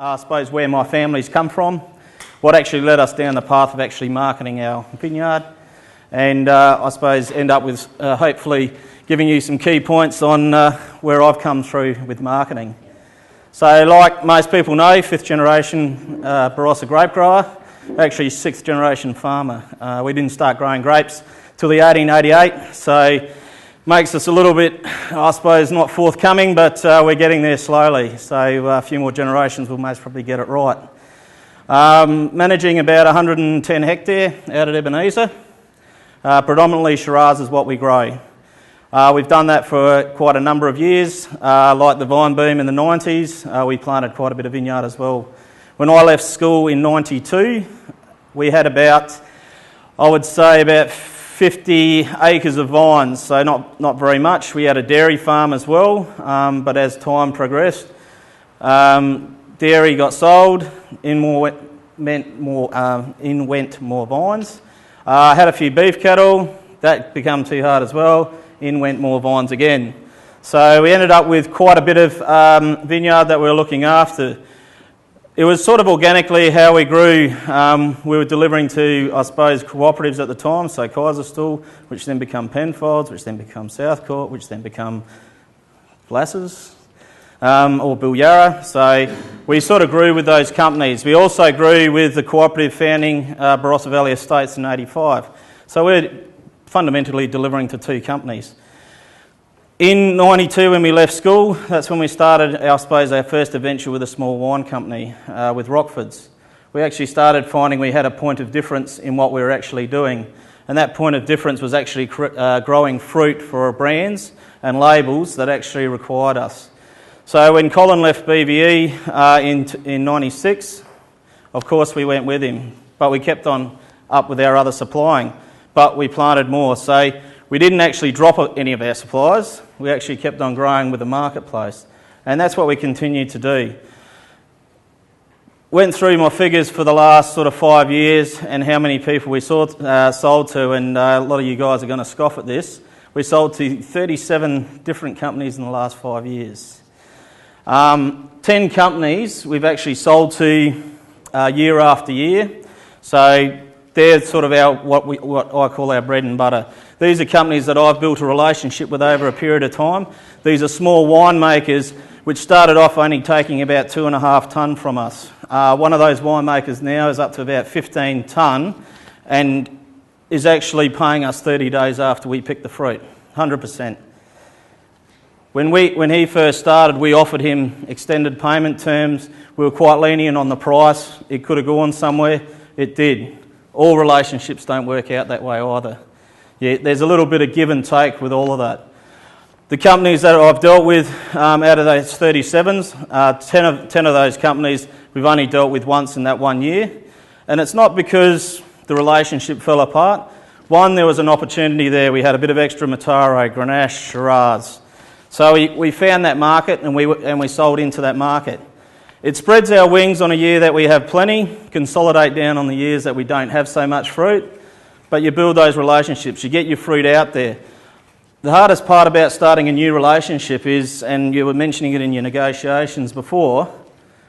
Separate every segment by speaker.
Speaker 1: I suppose where my family's come from, what actually led us down the path of actually marketing our vineyard, and I suppose end up with hopefully giving you some key points on where I've come through with marketing. So like most people know, 5th generation Barossa grape grower, actually 6th generation farmer. We didn't start growing grapes till the 1888, so makes us a little bit, I suppose, not forthcoming, but we're getting there slowly. So a few more generations will most probably get it right. Managing about 110 hectare out at Ebenezer. Predominantly Shiraz is what we grow. We've done that for quite a number of years. Like the vine boom in the 90s, we planted quite a bit of vineyard as well. When I left school in 92, we had about, I would say, about 50 acres of vines, so not very much. We had a dairy farm as well, but as time progressed, dairy got sold, in went more vines. Had a few beef cattle, that became too hard as well, in went more vines again. So we ended up with quite a bit of vineyard that we were looking after. It was sort of organically how we grew. We were delivering to, I suppose, cooperatives at the time, so Kaiserstuhl, which then become Penfolds, which then become Southcourt, which then become Lasses, or Bilyara. So we sort of grew with those companies. We also grew with the cooperative founding Barossa Valley Estates in 85. So we're fundamentally delivering to 2 companies. In 92, when we left school, that's when we started, I suppose, our first adventure with a small wine company, with Rockfords. We actually started finding we had a point of difference in what we were actually doing, and that point of difference was actually growing fruit for brands and labels that actually required us. So when Colin left BVE in 96, of course we went with him, but we kept on up with our other supplying, but we planted more. So we didn't actually drop any of our supplies, we actually kept on growing with the marketplace. And that's what we continued to do. Went through my figures for the last sort of 5 years and how many people we sold to, and a lot of you guys are going to scoff at this. We sold to 37 different companies in the last 5 years. 10 companies we've actually sold to year after year. So they're sort of what I call our bread and butter. These are companies that I've built a relationship with over a period of time. These are small winemakers which started off only taking about 2.5 tonne from us. One of those winemakers now is up to about 15 tonne and is actually paying us 30 days after we pick the fruit, 100%. When he first started, we offered him extended payment terms. We were quite lenient on the price. It could have gone somewhere. It did. All relationships don't work out that way either. Yeah, there's a little bit of give and take with all of that. The companies that I've dealt with, out of those 37s, 10 of those companies we've only dealt with once in that 1 year. And it's not because the relationship fell apart. One, there was an opportunity there. We had a bit of extra Mataro, Grenache, Shiraz. So we found that market and we sold into that market. It spreads our wings on a year that we have plenty, consolidate down on the years that we don't have so much fruit, but you build those relationships, you get your fruit out there. The hardest part about starting a new relationship is, and you were mentioning it in your negotiations before,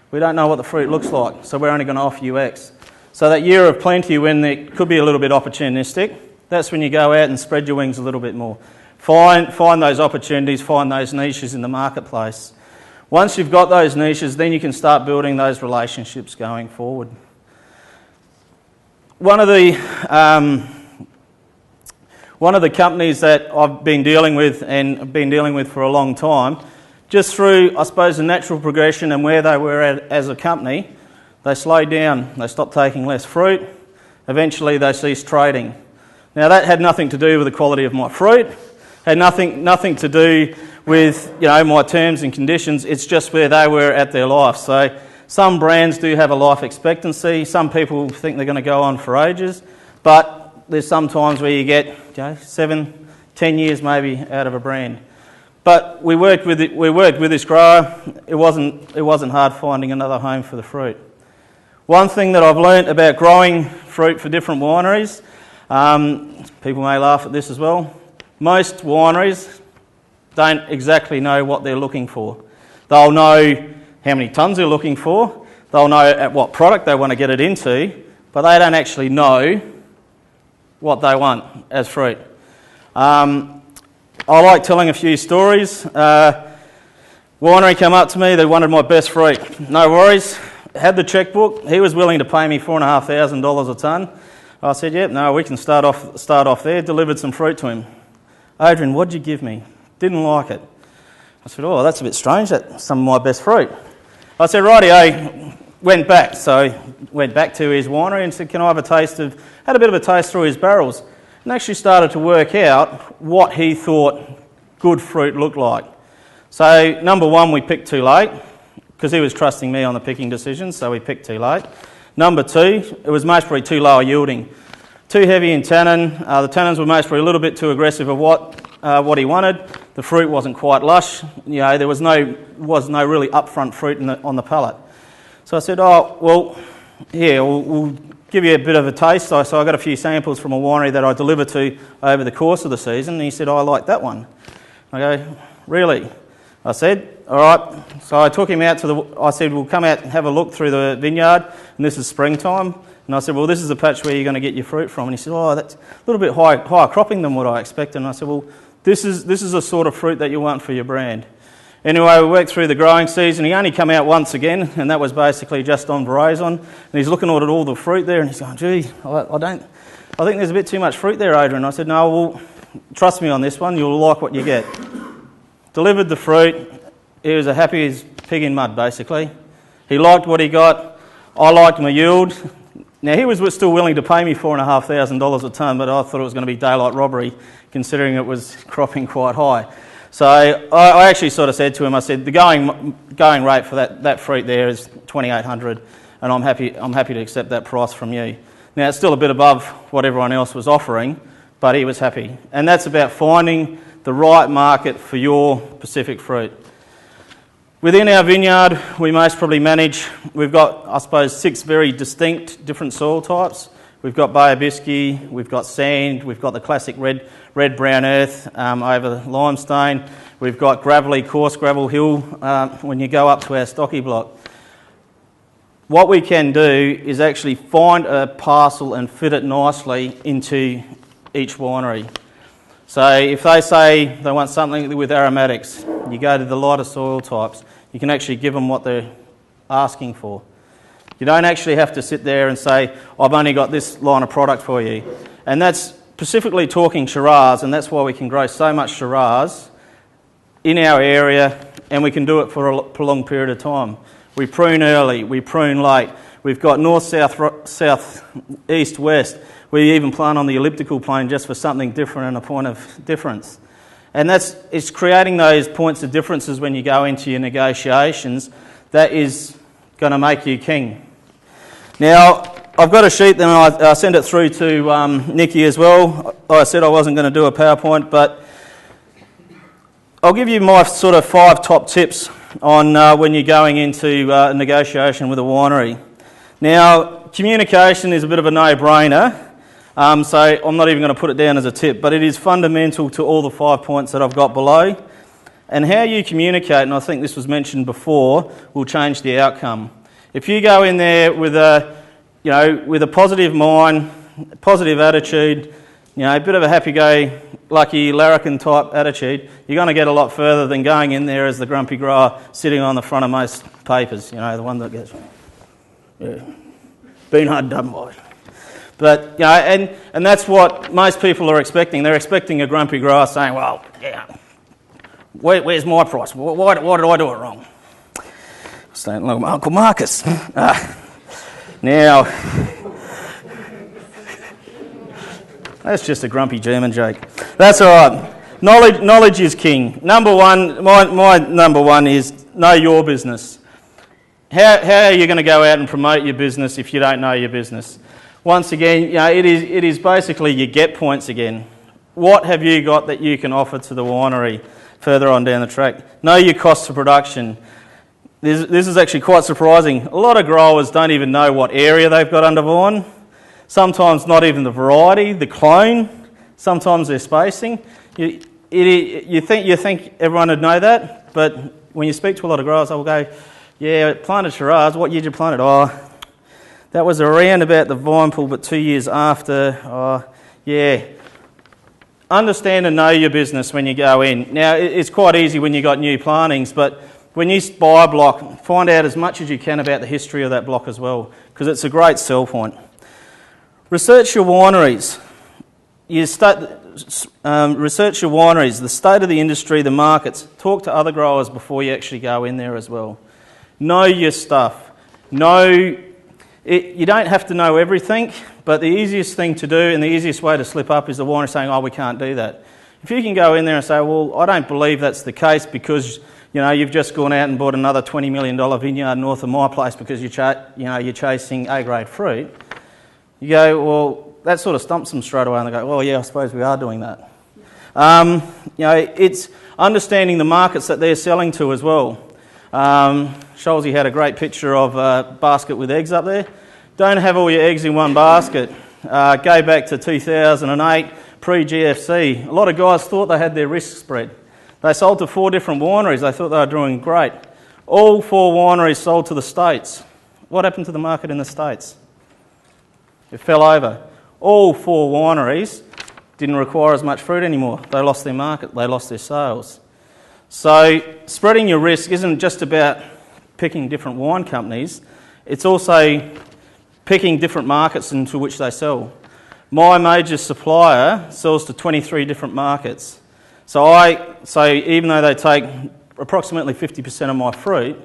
Speaker 1: we don't know what the fruit looks like, so we're only going to offer you X. So that year of plenty, when it could be a little bit opportunistic, that's when you go out and spread your wings a little bit more. Find those opportunities, find those niches in the marketplace. Once you've got those niches, then you can start building those relationships going forward. One of the companies that I've been dealing with and have been dealing with for a long time, just through, I suppose, the natural progression and where they were at as a company, they slowed down, they stopped taking less fruit, eventually they ceased trading. Now that had nothing to do with the quality of my fruit, had nothing to do with my terms and conditions, it's just where they were at their life. So some brands do have a life expectancy, some people think they're going to go on for ages, but there's some times where you get 7, 10 years maybe out of a brand. But we worked with this grower. It wasn't hard finding another home for the fruit. One thing that I've learnt about growing fruit for different wineries, people may laugh at this as well, most wineries don't exactly know what they're looking for. They'll know how many tonnes they're looking for, They'll know at what product they want to get it into, but they don't actually know what they want as fruit. I like telling a few stories. Winery came up to me, they wanted my best fruit. No worries, had the checkbook. He was willing to pay me $4,500 a tonne. I said, yep, no, we can start off there. Delivered some fruit to him. Adrian, what'd you give me? Didn't like it. I said, oh, that's a bit strange, that's some of my best fruit. I said, rightio, went back. So went back to his winery and said, can I have a taste of, had a bit of a taste through his barrels, and actually started to work out what he thought good fruit looked like. So number one, we picked too late, because he was trusting me on the picking decisions, so we picked too late. Number two, it was most probably too low yielding. Too heavy in tannin. The tannins were most probably a little bit too aggressive of what he wanted. The fruit wasn't quite lush. You know, there was no really upfront fruit on the palate. So I said, oh, well, here, we'll give you a bit of a taste. So I got a few samples from a winery that I delivered to over the course of the season, and he said, oh, I like that one. I go, really? I said, all right. So I took him out I said, we'll come out and have a look through the vineyard, and this is springtime. And I said, well, this is the patch where you're going to get your fruit from. And he said, oh, that's a little bit higher cropping than what I expected. And I said, well, this is the sort of fruit that you want for your brand. Anyway, we worked through the growing season. He only came out once again, and that was basically just on Barossa. And he's looking at all the fruit there, and he's going, gee, I think there's a bit too much fruit there, Adrian. I said, no, well, trust me on this one, you'll like what you get. Delivered the fruit. He was as happy as pig in mud, basically. He liked what he got. I liked my yield. Now, he was still willing to pay me $4,500 a tonne, but I thought it was going to be daylight robbery, considering it was cropping quite high. So I actually sort of said to him, I said, the going rate for that fruit there is $2,800, and I'm happy to accept that price from you. Now, it's still a bit above what everyone else was offering, but he was happy. And that's about finding the right market for your Pacific fruit. Within our vineyard, we most probably we've got, I suppose, 6 very distinct different soil types. We've got Bay of Biscay, we've got sand, we've got the classic red-brown earth over limestone, we've got gravelly, coarse gravel hill when you go up to our stocky block. What we can do is actually find a parcel and fit it nicely into each winery. So if they say they want something with aromatics, you go to the lighter soil types, you can actually give them what they're asking for. You don't actually have to sit there and say, I've only got this line of product for you. And that's specifically talking Shiraz, and that's why we can grow so much Shiraz in our area, and we can do it for a prolonged period of time. We prune early, we prune late. We've got north, south, east, west. We even plant on the elliptical plane just for something different and a point of difference. And it's creating those points of differences when you go into your negotiations that is going to make you king. Now, I've got a sheet, then I sent it through to Nikki as well. I said I wasn't going to do a PowerPoint, but I'll give you my sort of 5 top tips on when you're going into a negotiation with a winery. Now, communication is a bit of a no-brainer. So I'm not even going to put it down as a tip, but it is fundamental to all the 5 points that I've got below. And how you communicate, and I think this was mentioned before, will change the outcome. If you go in there with a positive mind, positive attitude, a bit of a happy-go-lucky larrikin type attitude, you're going to get a lot further than going in there as the grumpy grower sitting on the front of most papers. The one that gets, been hard done by. But, and that's what most people are expecting. They're expecting a grumpy grower saying, well, where's my price? Why did I do it wrong? Saying, look, my Uncle Marcus. Now, that's just a grumpy German joke. That's all right. Knowledge is king. Number one, my number one is know your business. How are you going to go out and promote your business if you don't know your business? Once again, it is basically your get points again. What have you got that you can offer to the winery further on down the track? Know your costs of production. This is actually quite surprising. A lot of growers don't even know what area they've got under vine. Sometimes not even the variety, the clone. Sometimes their spacing. You think everyone would know that, but when you speak to a lot of growers, they'll go, Yeah, planted Shiraz. What year did you plant it? Oh, that was around about the vine pull, but 2 years after. Oh, yeah. Understand and know your business when you go in. Now, it's quite easy when you've got new plantings, but when you buy a block, find out as much as you can about the history of that block as well, because it's a great sell point. Research your wineries. Research your wineries, the state of the industry, the markets. Talk to other growers before you actually go in there as well. Know your stuff. You don't have to know everything, but the easiest thing to do and the easiest way to slip up is the winery saying, oh, we can't do that. If you can go in there and say, well, I don't believe that's the case because you've just gone out and bought another $20 million vineyard north of my place because you're chasing A-grade fruit, you go, well, that sort of stumps them straight away and they go, well, yeah, I suppose we are doing that. It's understanding the markets that they're selling to as well. Scholesy had a great picture of a basket with eggs up there. Don't have all your eggs in one basket. Go back to 2008, pre-GFC. A lot of guys thought they had their risk spread. They sold to 4 different wineries. They thought they were doing great. All 4 wineries sold to the States. What happened to the market in the States? It fell over. All 4 wineries didn't require as much fruit anymore. They lost their market. They lost their sales. So spreading your risk isn't just about picking different wine companies. It's also picking different markets into which they sell. My major supplier sells to 23 different markets. So even though they take approximately 50% of my fruit,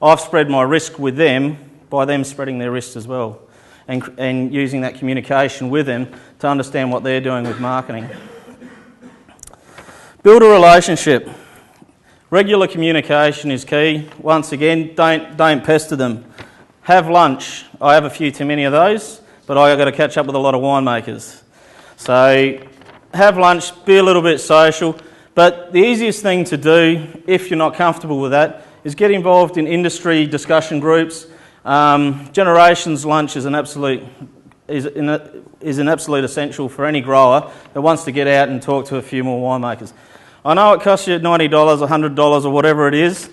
Speaker 1: I've spread my risk with them by them spreading their risk as well and using that communication with them to understand what they're doing with marketing. Build a relationship. Regular communication is key. Once again, don't pester them. Have lunch. I have a few too many of those, but I've got to catch up with a lot of winemakers. So have lunch, be a little bit social. But the easiest thing to do, if you're not comfortable with that, is get involved in industry discussion groups. Generations lunch is an absolute essential for any grower that wants to get out and talk to a few more winemakers. I know it costs you $90, $100 or whatever it is.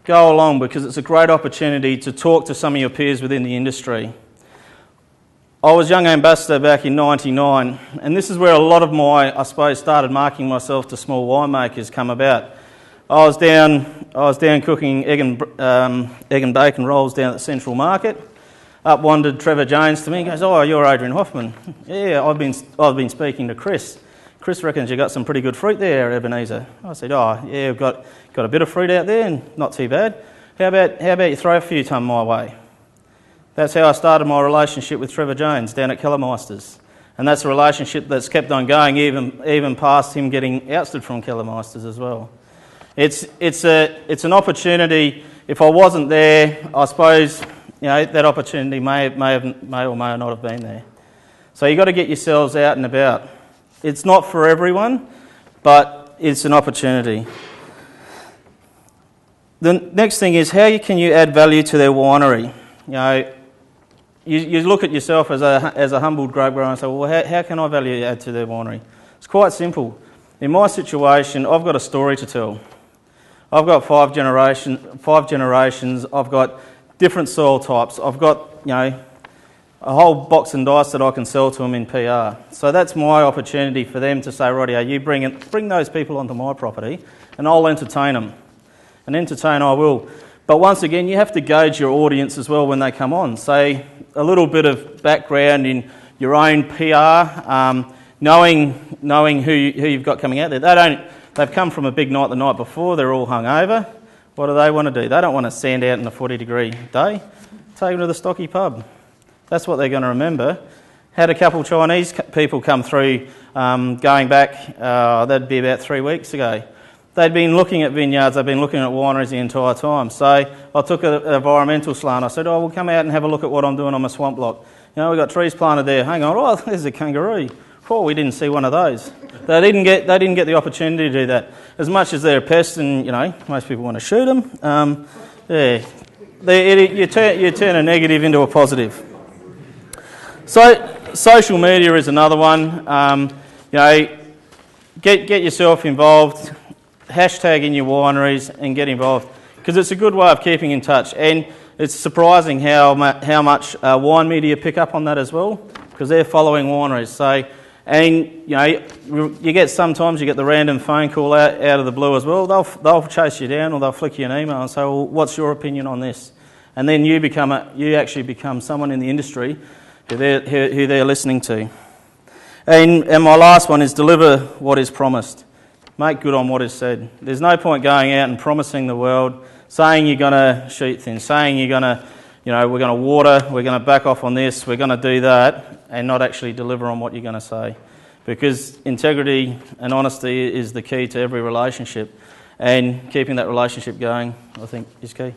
Speaker 1: Go along because it's a great opportunity to talk to some of your peers within the industry. I was young ambassador back in '99, and this is where a lot of my, I suppose, started marking myself to small winemakers come about. I was down cooking egg and bacon rolls down at the Central Market. Up wandered Trevor Jones to me. He goes, "Oh, you're Adrian Hoffmann." "Yeah, I've been speaking to Chris. Chris reckons you got some pretty good fruit there, Ebenezer." I said, "Oh, yeah, we've got a bit of fruit out there, and not too bad. How about you throw a few ton my way?" That's how I started my relationship with Trevor Jones down at Kellermeisters. And that's a relationship that's kept on going even past him getting ousted from Kellermeisters as well. It's an opportunity. If I wasn't there, I suppose that opportunity may or may not have been there. So you've got to get yourselves out and about. It's not for everyone, but it's an opportunity. The next thing is how can you add value to their winery? You look at yourself as a humbled grape grower and say, well, how can I value add to their winery? It's quite simple. In my situation, I've got a story to tell. I've got five generations. I've got different soil types. I've got a whole box and dice that I can sell to them in PR. So that's my opportunity for them to say, rightio, you bring those people onto my property, and I'll entertain them. And entertain I will. But once again, you have to gauge your audience as well when they come on. Say a little bit of background in your own PR, knowing who you've got coming out there. They've come from a big night the night before. They're all hungover. What do they want to do? They don't want to stand out in a 40-degree day. Take them to the Stocky pub. That's what they're going to remember. Had a couple Chinese people come through going back. That'd be about 3 weeks ago. They'd been looking at vineyards, they'd been looking at wineries the entire time. So I took an environmental slant. I said, we'll come out and have a look at what I'm doing on my swamp block. We've got trees planted there. Hang on, there's a kangaroo. Oh, we didn't see one of those. They didn't get the opportunity to do that. As much as they're a pest and, most people want to shoot them, you turn a negative into a positive. So social media is another one. Get yourself involved. Hashtag in your wineries and get involved. because it's a good way of keeping in touch. And it's surprising how much wine media pick up on that as well, because they're following wineries. So, and you get the random phone call out of the blue as well. They'll chase you down, or they'll flick you an email and say, well, what's your opinion on this? And then you actually become someone in the industry who they're listening to. And my last one is deliver what is promised. Make good on what is said. There's no point going out and promising the world, saying you're going to sheet thin, saying you're going to, we're going to water, we're going to back off on this, we're going to do that, and not actually deliver on what you're going to say. Because integrity and honesty is the key to every relationship, and keeping that relationship going, I think, is key.